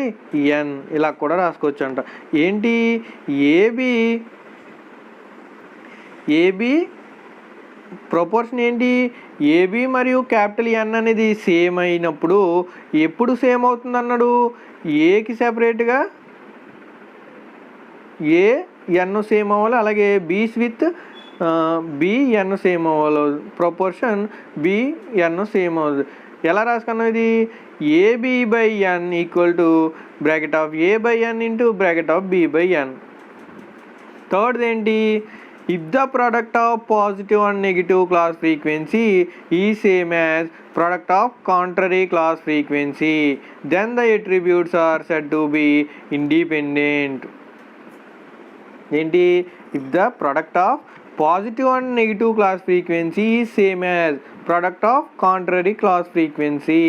A: N. ఇలా కూడా రాసుకోవచ్చు అంట. ఏంటి? AB proportion ఏంటి? AB మరియు capital N అనేది same అయినప్పుడు ఎప్పుడు సేమ్ అవుతుంది అన్నాడు? ఏకి సెపరేట్గా ఏ ఎన్ సేమ్ అవ్వాలి, అలాగే Bs with B N same అవ్వాలి, ప్రపోర్షన్ బి ఎన్ సేమ్ అవ్వదు. ఎలా రాసుకున్నాం? ఇది AB by N equal to bracket of A by N into bracket of B by N. Third ఏంటి? if the product of positive and negative class frequency is same as product of contrary class frequency, then the attributes are said to be independent. ఏంటి? if the product of positive and negative class frequency is same as product of contrary class frequency.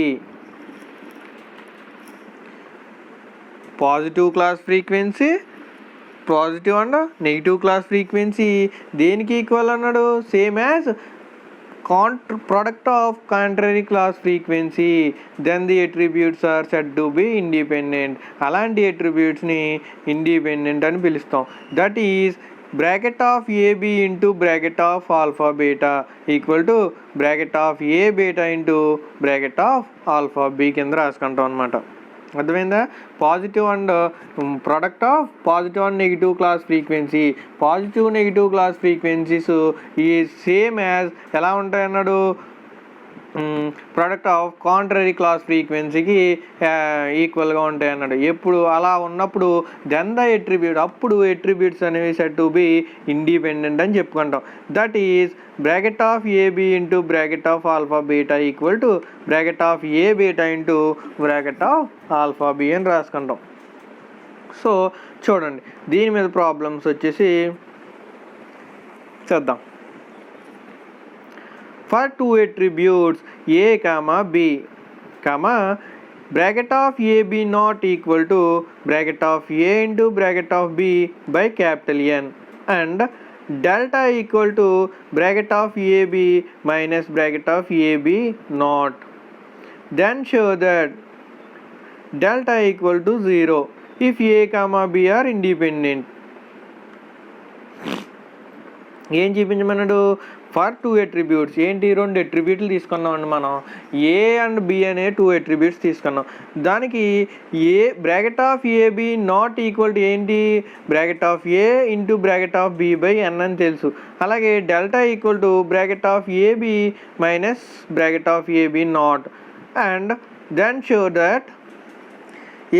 A: Positive class frequency, positive and negative class frequency దేనికి equal అన్నాడు? Same as product of contrary class frequency, then the attributes are said to be independent. అలాంటి అట్రిబ్యూట్స్ని independent అని పిలుస్తాం. That is bracket of AB into bracket of alpha beta equal to bracket of A beta into bracket of alpha B కింద రాసుకుంటాం అనమాట. అర్థమైందా? Positive and product of positive and negative class frequency, positive negative class frequencies ఈ same as ఎలా ఉంటాయి అన్నాడు? Product of contrary class ఫ్రీక్వెన్సీకి ఈక్వల్గా ఉంటాయి అన్నాడు. ఎప్పుడు అలా ఉన్నప్పుడు దెన్ ద అట్రిబ్యూట్, అప్పుడు అట్రిబ్యూట్స్ అనేవి సెడ్ టు బి ఇండిపెండెంట్ అని చెప్పుకుంటాం. That is bracket of AB into bracket of alpha beta equal to bracket of A beta into bracket of alpha B అని రాసుకుంటాం. సో చూడండి, దీని మీద ప్రాబ్లమ్స్ వచ్చేసి చేద్దాం. For two attributes a comma b comma bracket of ab not equal to bracket of a into bracket of b by capital N and delta equal to bracket of ab minus bracket of ab not, then show that delta equal to 0 if a comma b are independent. ఏం చూపించమన్నాడు? For two attributes, ఏంటి? రెండు అట్రిబ్యూట్లు తీసుకున్నామండి మనం. A and B అనే two attributes తీసుకున్నాం. దానికి A bracket of AB not equal to ఏంటి? Bracket of A into bracket of B by N అని తెలుసు. అలాగే delta equal to bracket of AB minus bracket of AB not, and then show that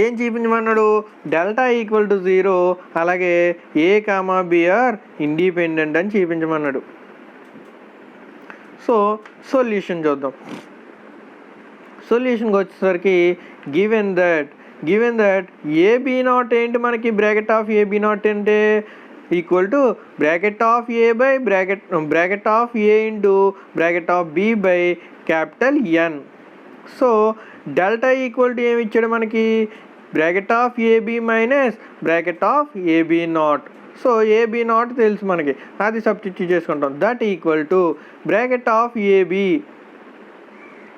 A: ఏం చూపించమన్నాడు? Delta equal to 0, అలాగే A comma B are independent అని చూపించమన్నాడు. So solution చూద్దాం. సొల్యూషన్కి వచ్చేసరికి గివెన్ దట్ ఏబి నాట్ ఏంటి మనకి? బ్రాకెట్ ఆఫ్ ఏబి నాట్ అంటే equal to bracket of A by bracket of A into bracket of B by capital N. So delta equal to ఏమి ఇచ్చాడు మనకి? Bracket of AB minus bracket of AB nought. So AB nought తెలుసు మనకి, అది substitute చేసుకుంటాం. That equal to bracket of AB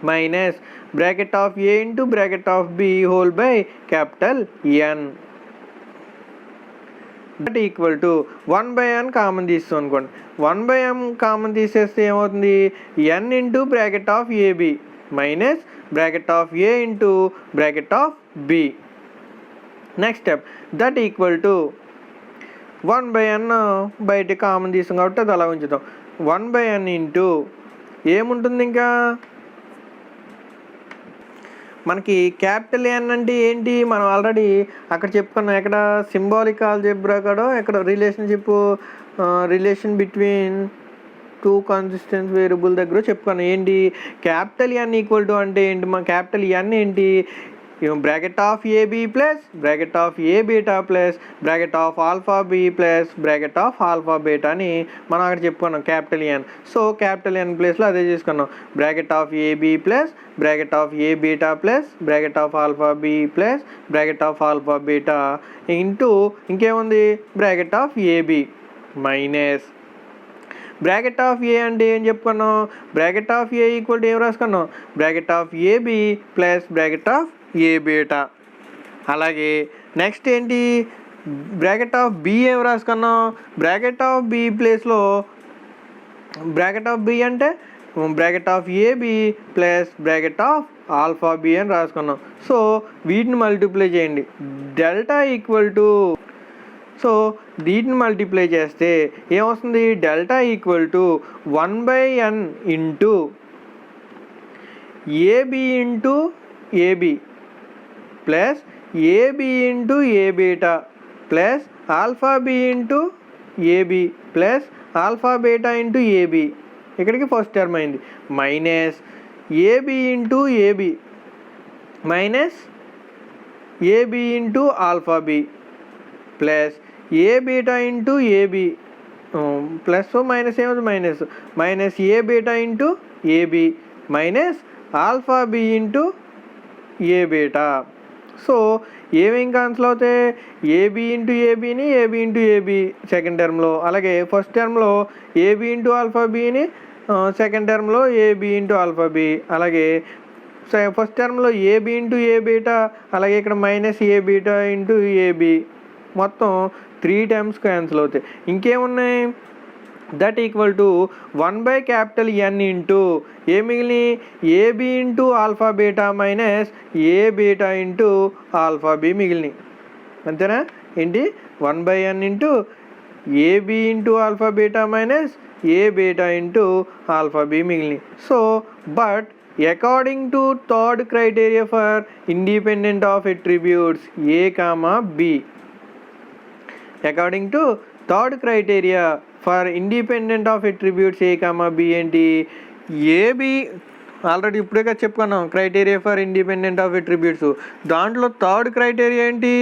A: minus bracket of A into bracket of B whole by capital N. That equal to 1/n common తీస్తాం అనుకోండి. 1/m common తీసేస్తే ఏమవుతుంది? n into bracket of AB minus bracket of A into bracket of B. Next step, that equal to 1/n బయట common తీసాం కాబట్టి అది అలా ఉంచుతాం. 1/n ఇంటూ ఏముంటుంది ఇంకా మనకి క్యాపిటల్ ఎన్ అంటే ఏంటి? మనం ఆల్రెడీ అక్కడ చెప్పుకున్నాం. ఎక్కడ? సింబాలిక్ ఆల్జీబ్రా కాడో ఎక్కడ relation between two consistent variable దగ్గర చెప్పుకున్నాం. ఏంటి? క్యాపిటల్ ఎన్ ఈక్వల్ టు అంటే ఏంటి? మన క్యాపిటల్ ఎన్ ఏంటి? Bracket of AB plus bracket of A beta plus bracket of alpha B plus bracket of alpha beta అని మనం అక్కడ చెప్పుకున్నాం capital N. So capital N ప్లేస్లో అదే చేసుకున్నాం. Bracket of AB plus bracket of A beta plus bracket of alpha B plus bracket of alpha beta into ఇంకేముంది? Bracket of AB minus bracket of A అంటే ఏం చెప్పుకున్నాం? Bracket of A equal to ఏం రాసుకున్నాం? Bracket of AB plus bracket of A beta. అలాగే next ఏంటి? Bracket of B ఏం రాసుకున్నాం? బ్రాకెట్ ఆఫ్ బి ప్లేస్లో బ్రాకెట్ ఆఫ్ బి అంటే bracket of AB plus bracket of alpha B అని రాసుకున్నాం. సో వీటిని మల్టిప్లై చేయండి. డెల్టా ఈక్వల్ టు, సో వీటిని మల్టిప్లై చేస్తే ఏమొస్తుంది? Delta equal to 1/n into AB into AB plus AB into A beta plus alpha B into AB plus alpha beta into AB, ఇక్కడికి first term అయింది, minus AB into AB minus AB into alpha B plus A beta into AB plus minus ఏమవుతుంది minus minus A beta into AB minus alpha B into A beta. So ఏమేం cancel అవుతాయి, AB into ఏబిని AB into AB second టర్మ్లో, అలాగే first టర్మ్లో AB into alpha బిని second టర్మ్లో AB into alpha B, అలాగే ఫస్ట్ టర్మ్లో ఏబి ఇంటూ ఏ బీటా, అలాగే ఇక్కడ minus A beta into AB, మొత్తం 3 టైమ్స్ క్యాన్సిల్ అవుతాయి. ఇంకేమున్నాయి, that equal to 1/N into ఏ మిగిలి AB into alpha beta minus A beta into alpha B మిగిలినాయి. అంతేనా, ఏంటి 1/N into AB into alpha beta minus A beta into alpha B మిగిలినాయి. So but according to third criteria for independent of attributes A comma B, according to third criteria for independent of attributes A comma B ఏంటి, AB already ఇప్పుడే కదా చెప్పుకున్నాం criteria for independent of attributes, దాంట్లో third criteria ఏంటి,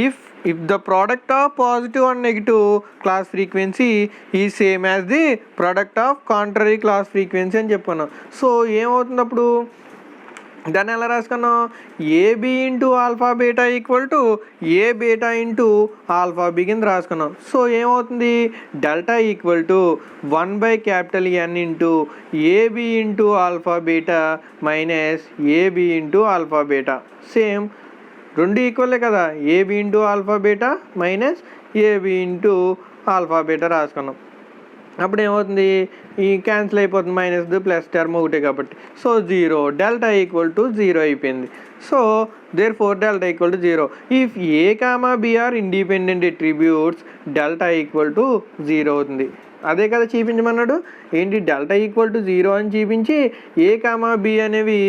A: if the product of positive and negative class frequency is same as the product of contrary class frequency అని చెప్పుకున్నాం. So ఏమవుతుంది అప్పుడు, దాన్ని ఎలా రాసుకున్నాం, AB into alpha beta equal to A beta into alpha B కింద రాసుకున్నాం. సో ఏమవుతుంది, delta equal to 1/N into AB into alpha beta minus AB into alpha beta. Same రెండు ఈక్వల్లే కదా, AB into alpha beta minus AB into alpha beta రాసుకున్నాం. అప్పుడు ఏమవుతుంది, ఈ క్యాన్సిల్ అయిపోతుంది, మైనస్ ప్లస్ టర్మ్ ఒకటే కాబట్టి. సో 0, డెల్టా ఈక్వల్ టు 0 అయిపోయింది. So therefore delta equal to 0. If A comma B are independent attributes delta equal to 0 అవుతుంది. అదే కదా చూపించమన్నాడు, ఏంటి డెల్టా ఈక్వల్ టు 0 అని చూపించి ఏ కామా బి అనేవి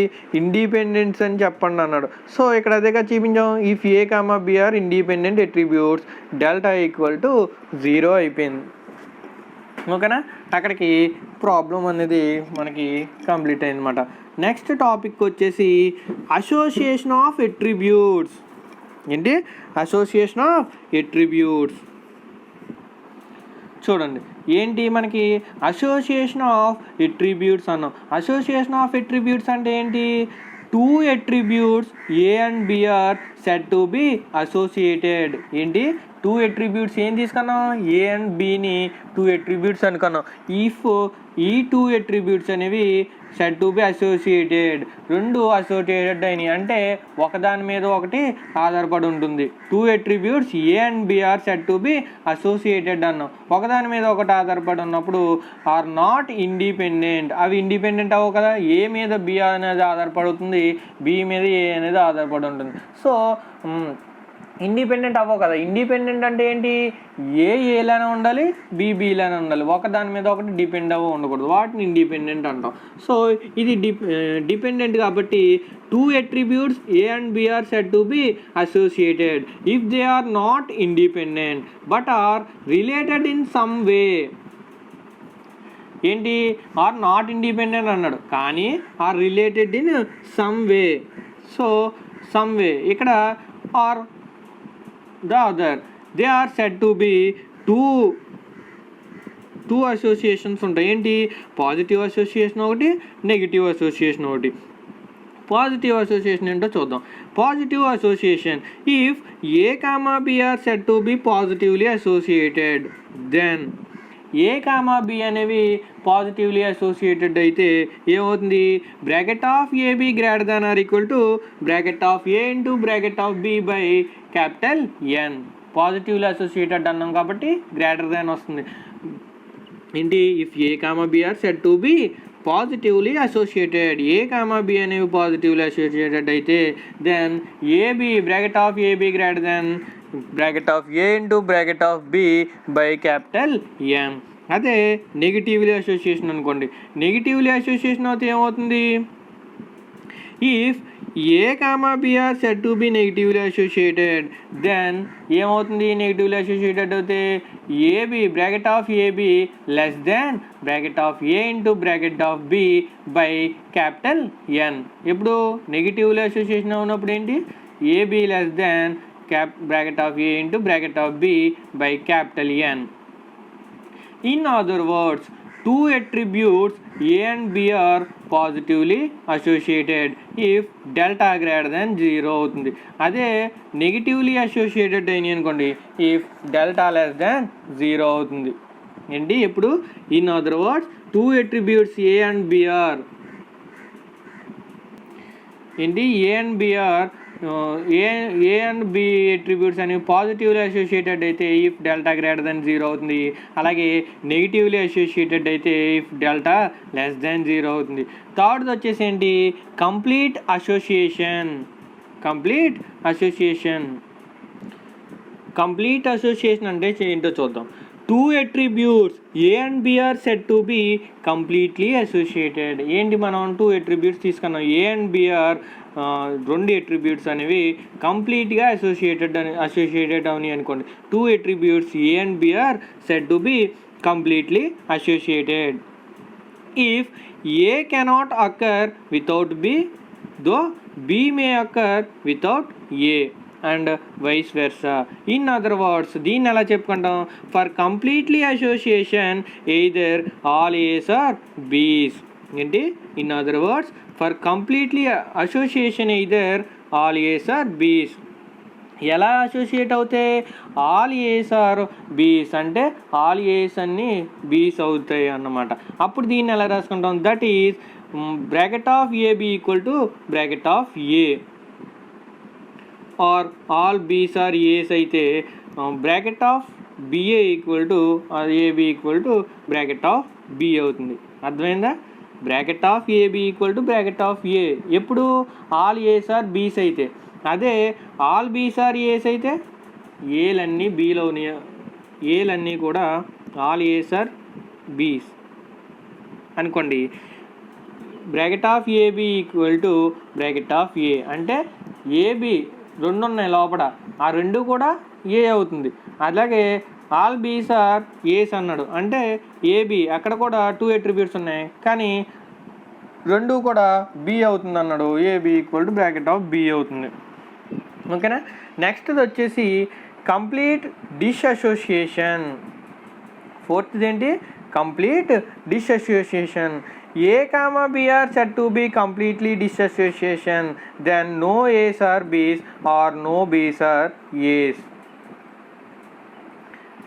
A: ఇండిపెండెంట్స్ అని చెప్పండి అన్నాడు. సో ఇక్కడ అదే కదా చూపించాం, if A comma B are independent attributes delta equal to 0 అయిపోయింది. ఓకేనా, అక్కడికి ప్రాబ్లం అనేది మనకి కంప్లీట్ అయిందన్నమాట. నెక్స్ట్ టాపిక్ వచ్చేసి అసోసియేషన్ ఆఫ్ అట్రిబ్యూట్స్. ఏంటి అసోసియేషన్ ఆఫ్ అట్రిబ్యూట్స్, చూడండి ఏంటి మనకి అసోసియేషన్ ఆఫ్ అట్రిబ్యూట్స్ అన్నాం. అసోసియేషన్ ఆఫ్ అట్రిబ్యూట్స్ అంటే ఏంటి, 2 attributes A and B are said to be associated. ఏంటి 2 attributes ఏం తీసుకున్నాం, A and Bని 2 attributes అనుకున్నాం. ఇఫ్ ఈ 2 attributes అనేవి said to be associated, రెండు అసోసియేటెడ్ అయినాయి అంటే ఒకదాని మీద ఒకటి ఆధారపడి ఉంటుంది. 2 attributes A and B are said to be associated అన్నాం. ఒకదాని మీద ఒకటి ఆధారపడి ఉన్నప్పుడు ఆర్ నాట్ ఇండిపెండెంట్, అవి ఇండిపెండెంట్ అవ్వవు కదా, ఏ మీద B అనేది ఆధారపడుతుంది, B మీద A అనేది ఆధారపడి ఉంటుంది. సో ఇండిపెండెంట్ అవ్వవు కదా. ఇండిపెండెంట్ అంటే ఏంటి, ఏలానే ఉండాలి, బీలానే ఉండాలి, ఒకదాని మీద ఒకటి డిపెండ్ అవ్వ ఉండకూడదు, వాటిని ఇండిపెండెంట్ అంటాం. సో ఇది డిపెండెంట్ కాబట్టి 2 attributes A and B are said to be associated if they are not independent but are related in some way. ఏంటి ఆర్ నాట్ ఇండిపెండెంట్ అన్నాడు, కానీ are related in some way. So some way ఇక్కడ are the other, they are said to be two associations ఉంటాయి. ఏంటి positive association ఒకటి, negative association ఒకటి. Positive association ఏంటో చూద్దాం. Positive association, if A comma B are said to be positively associated, then A comma B అనేవి positively associated అయితే ఏమవుతుంది, bracket of AB greater than or equal to bracket of A into bracket of B by capital N. Positively associated అన్నాం కాబట్టి greater than వస్తుంది. ఏంటి if A comma B are said to be positively associated, A comma B అనేవి positively associated అయితే then AB bracket of AB greater than bracket of A into bracket of B by capital N. అదే negatively association అనుకోండి, negatively association అయితే ఏమవుతుంది, if A comma B are said to be negatively associated then ఏమవుతుంది negatively associated అయితే AB bracket of AB less than bracket of A into bracket of B by capital N. ఇప్పుడు negatively association ఉన్నప్పుడు ఏంటి AB less than bracket of a into bracket of b by capital N. In other words, two attributes a and b are positively associated if delta greater than 0 అవుతుంది. అదే negatively associated అయినాయి అనుకోండి if delta less than 0 అవుతుంది. ఏంటి ఇప్పుడు in other words two attributes a and b are ఏంటి a and b are A and B attributes అనేవి positively associated అయితే ఇఫ్ డెల్టా గ్రేటర్ దెన్ 0 అవుతుంది. అలాగే నెగిటివ్లీ అసోసియేటెడ్ అయితే ఇఫ్ డెల్టా లెస్ దెన్ 0 అవుతుంది. థర్డ్ వచ్చేసి ఏంటి కంప్లీట్ అసోసియేషన్. కంప్లీట్ అసోసియేషన్ అంటే ఏంటో చూద్దాం. Two attributes A and B are said to be completely associated. ఏంటి మనం టూ అట్రిబ్యూట్స్ తీసుకున్నాం ఏ అండ్ బి ఆర్ రెండు అట్రిబ్యూట్స్ అనేవి కంప్లీట్గా అసోసియేటెడ్ అని అనుకోండి. Two attributes A and B are said to be completely associated if A cannot occur without B though B may occur without A and vice versa. In other words దీన్ని ఎలా చెప్పుకుంటాం for completely association either all ace are బీస్. ఏంటి in other words for completely association either all ace are Bs. ఎలా associate అవుతాయి all ace are B's అంటే all ఏస్ అన్ని బీస్ అవుతాయి అన్నమాట. అప్పుడు దీన్ని ఎలా రాసుకుంటాం that is bracket of AB equal to bracket of A or all Bs are A's అయితే bracket of BA equal to AB equal to bracket of B అవుతుంది. అర్థమైందా bracket of AB equal to bracket of A ఎప్పుడు all ace are బీస్ అయితే. అదే all Bs are A's అయితే ఏలన్నీ బీలో ఏలన్నీ కూడా all ace are B's అనుకోండి. Bracket of AB equal to bracket of A అంటే ఏబి రెండు ఉన్నాయి లోపల ఆ రెండు కూడా ఏ అవుతుంది. అలాగే ఆల్ బీస్ ఆర్ ఏస్ అన్నాడు అంటే ఏబి అక్కడ కూడా టూ అట్రిబ్యూట్స్ ఉన్నాయి కానీ రెండు కూడా బి అవుతుంది అన్నాడు. AB equal to bracket of B అవుతుంది. ఓకేనా నెక్స్ట్ వచ్చేసి కంప్లీట్ డిస్అసోసియేషన్. ఫోర్త్ ఏంటి complete dissociation. A comma B are said to be completely dissociation then no ace are B's or no Bs are A's.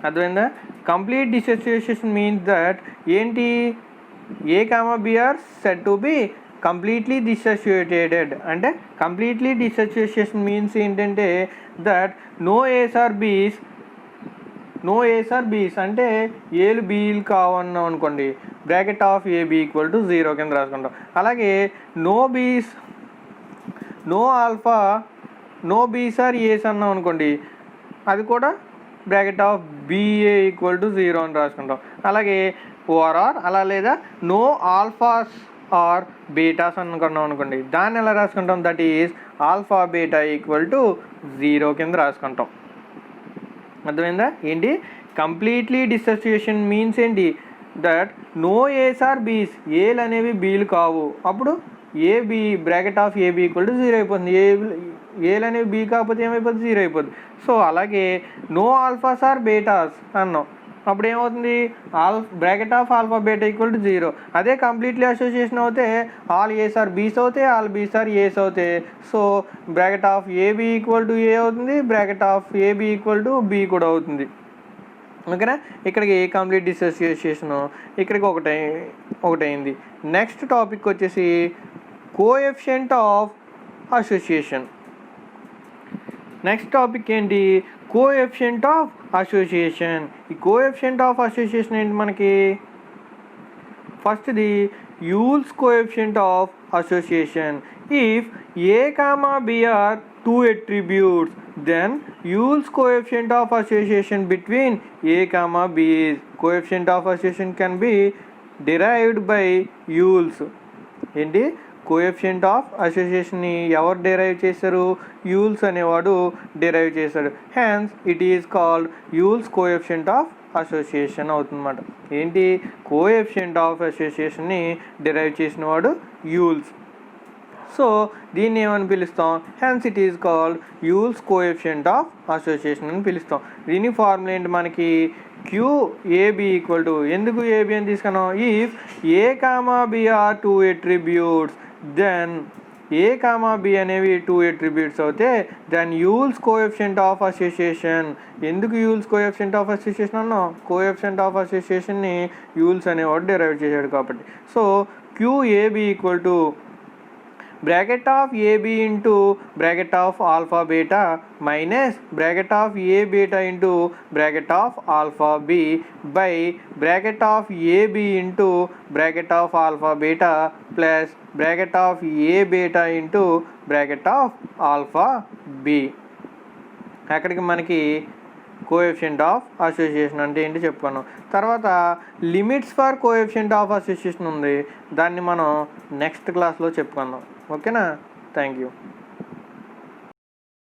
A: అర్థమైందా complete dissociation means that ఏంటి A comma B are said to be completely dissociated అంటే completely డిస్అసోసియేషన్ means ఏంటంటే that no ace are B's అంటే ఏలు బీలు కావన్నాం అనుకోండి bracket of AB equal to 0 కింద రాసుకుంటాం. అలాగే no Bs no alpha no Bs are As అన్నాం అనుకోండి అది కూడా bracket of BA equal to 0 అని రాసుకుంటాం. అలాగే ఓఆర్ఆర్ అలా లేదా నో ఆల్ఫాస్ ఆర్ బీటాస్ అనుకున్నాం అనుకోండి దాన్ని ఎలా రాసుకుంటాం that is alpha beta equal to 0 కింద రాసుకుంటాం. అర్థమైందా ఏంటి కంప్లీట్లీ డిస్అసోసియేషన్ మీన్స్ ఏంటి that no ace are Bs ఏలు అనేవి బీలు కావు అప్పుడు AB bracket of AB equal to 0 అయిపోతుంది. ఏలు అనేవి బీ కాకపోతే ఏమైపోతుంది 0 అయిపోతుంది. సో అలాగే నో ఆల్ఫాస్ ఆర్ బీటాస్ అన్నాం అప్పుడు ఏమవుతుంది bracket of alpha beta equal to 0. అదే కంప్లీట్లీ అసోసియేషన్ అవుతే ఆల్ ఏస్ ఆర్ బీస్ అవుతాయి ఆల్ బీస్ ఆర్ ఏస్ అవుతాయి. So bracket of AB equal to A అవుతుంది bracket of AB equal to B కూడా అవుతుంది. ఓకేనా ఇక్కడికి కంప్లీట్ డిస్అసోసియేషను ఇక్కడికి ఒకటైంది. నెక్స్ట్ టాపిక్ వచ్చేసి coefficient of association. Next topic ఏంటి కోఎఫిషియంట్ ఆఫ్ అసోసియేషన్. ఈ కోఎఫిషియంట్ ఆఫ్ అసోసియేషన్ ఏంటి మనకి ఫస్ట్ది Yule's coefficient of association. If A comma B are two attributes then Yule's coefficient of association between a comma b is coefficient of association can be derived by Yule's ఏంటి coefficient of అసోసియేషన్ని ఎవరు derive చేశారు? యూల్స్ అనేవాడు derive చేశాడు. Hence it is called Yule's coefficient of association అవుతుందన్నమాట. ఏంటి? Coefficient of అసోసియేషన్ని derive చేసిన వాడు యూల్స్. So దీన్ని ఏమని పిలుస్తాం? Hence it is called Yule's coefficient of association అని పిలుస్తాం. దీని ఫార్ములా ఏంటి మనకి? QAB ఈక్వల్ టు, ఎందుకు AB అని తీసుకున్నాం? If A, B are 2 attributes, then A, B అనేవి 2 attributes అవుతే then Yule's coefficient of association. ఎందుకు యూల్స్ కోఎఫిషియంట్ ఆఫ్ అసోసియేషన్ అన్నాం? కోఎఫిషియంట్ ఆఫ్ అసోసియేషన్ని యూల్స్ అనేవాడు డిరైవ్ చేశాడు కాబట్టి. So QAB equal to bracket of AB into bracket of alpha beta minus bracket of A beta into bracket of alpha B by bracket of AB into bracket of alpha beta plus bracket of A beta into bracket of alpha B. అక్కడికి మనకి coefficient of association అంటే ఏంటి చెప్పుకున్నాం. తర్వాత limits for coefficient of association ఉంది, దాన్ని మనం next క్లాస్లో చెప్పుకుందాం. ఓకేనా? Thank you.